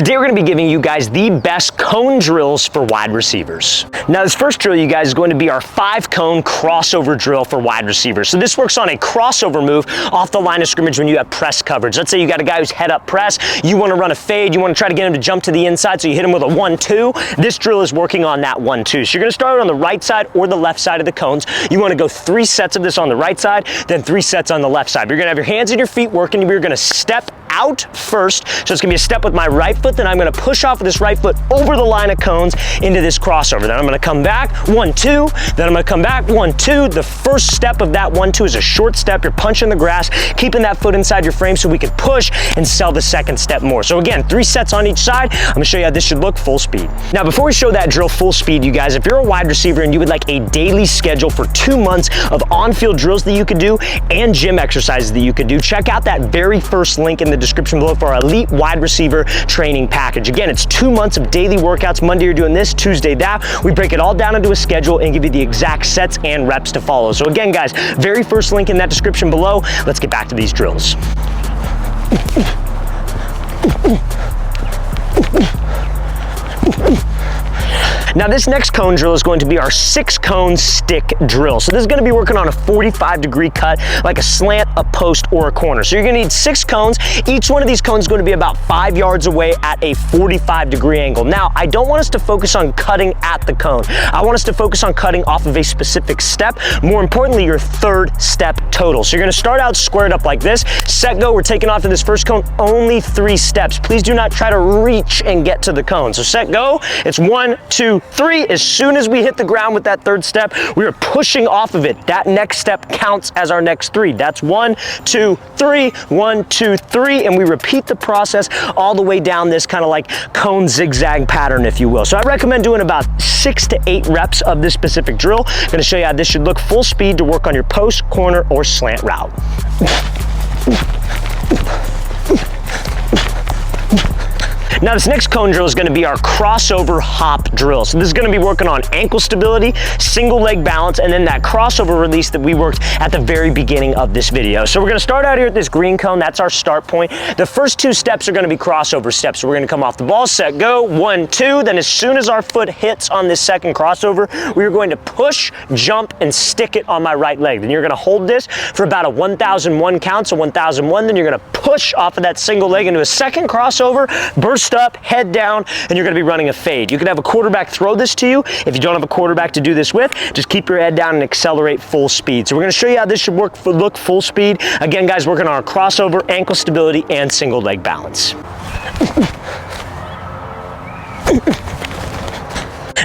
Today we're going to be giving you guys the best cone drills for wide receivers. Now this first drill, you guys, is going to be our 5-cone crossover drill for wide receivers. So this works on a crossover move off the line of scrimmage when you have press coverage. Let's say you got a guy who's head up press, you want to run a fade, you want to try to get him to jump to the inside, so you hit him with a 1-2. This drill is working on that 1-2. So you're going to start on the right side or the left side of the cones. You want to go 3 sets of this on the right side, then 3 sets on the left side. You're going to have your hands and your feet working. You're going to step out first. So it's gonna be a step with my right foot, then I'm gonna push off with this right foot over the line of cones into this crossover. Then I'm gonna come back, 1-2, then I'm gonna come back, 1-2. The first step of that 1-2 is a short step. You're punching the grass, keeping that foot inside your frame so we can push and sell the second step more. So again, 3 sets on each side. I'm gonna show you how this should look full speed. Now, before we show that drill full speed, you guys, if you're a wide receiver and you would like a daily schedule for 2 months of on-field drills that you could do and gym exercises that you could do, check out that very first link in the description below for our elite wide receiver training package. Again, it's 2 months of daily workouts. Monday you're doing this, Tuesday that. We break it all down into a schedule and give you the exact sets and reps to follow. So again, guys, very first link in that description below. Let's get back to these drills. Now this next cone drill is going to be our 6-cone stick drill. So this is going to be working on a 45-degree cut, like a slant, a post, or a corner. So you're going to need 6 cones. Each one of these cones is going to be about 5 yards away at a 45-degree angle. Now, I don't want us to focus on cutting at the cone. I want us to focus on cutting off of a specific step. More importantly, your 3rd step total. So you're going to start out squared up like this. Set, go. We're taking off to this first cone. Only 3 steps. Please do not try to reach and get to the cone. So set, go. It's 1, 2, 3. As soon as we hit the ground with that 3rd step, we are pushing off of it. That next step counts as our next 3. That's 1, 2, 3, 1, 2, 3, and we repeat the process all the way down this kind of like cone zigzag pattern, if you will. So I recommend doing about 6 to 8 reps of this specific drill. I'm going to show you how this should look full speed to work on your post, corner, or slant route. Now this next cone drill is going to be our crossover hop drill. So this is going to be working on ankle stability, single leg balance, and then that crossover release that we worked at the very beginning of this video. So we're going to start out here at this green cone. That's our start point. The first 2 steps are going to be crossover steps. So we're going to come off the ball, set, go, 1, 2. Then as soon as our foot hits on this second crossover, we are going to push, jump, and stick it on my right leg. Then you're going to hold this for about a 1001 count. So 1001, then you're going to push off of that single leg into a second crossover, burst up, head down, and you're going to be running a fade. You can have a quarterback throw this to you. If you don't have a quarterback to do this with, just keep your head down and accelerate full speed. So we're going to show you how this should look full speed. Again, guys, working on our crossover, ankle stability, and single leg balance.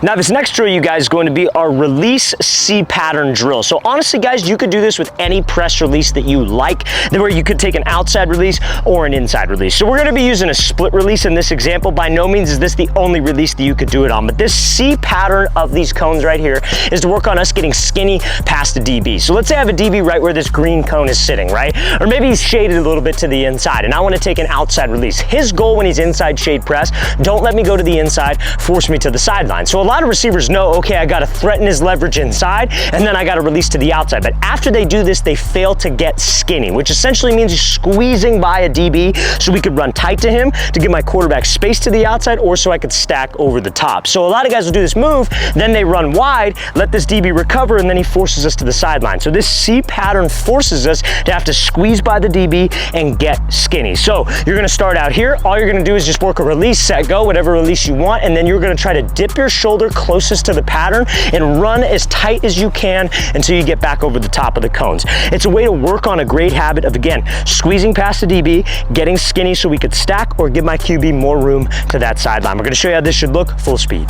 Now this next drill, you guys, is going to be our release C pattern drill. So honestly, guys, you could do this with any press release that you like, where you could take an outside release or an inside release. So we're going to be using a split release in this example. By no means is this the only release that you could do it on, but this C pattern of these cones right here is to work on us getting skinny past the DB. So let's say I have a DB right where this green cone is sitting, right? Or maybe he's shaded a little bit to the inside, and I want to take an outside release. His goal when he's inside shade press, don't let me go to the inside, force me to the sideline. So a lot of receivers know, okay, I got to threaten his leverage inside, and then I got to release to the outside. But after they do this, they fail to get skinny, which essentially means squeezing by a DB so we could run tight to him to give my quarterback space to the outside, or so I could stack over the top. So a lot of guys will do this move, then they run wide, let this DB recover, and then he forces us to the sideline. So this C pattern forces us to have to squeeze by the DB and get skinny. So you're going to start out here. All you're going to do is just work a release, set, go, whatever release you want, and then you're going to try to dip your shoulder closest to the pattern and run as tight as you can until you get back over the top of the cones. It's a way to work on a great habit of, again, squeezing past the DB, getting skinny so we could stack or give my QB more room to that sideline. We're going to show you how this should look full speed.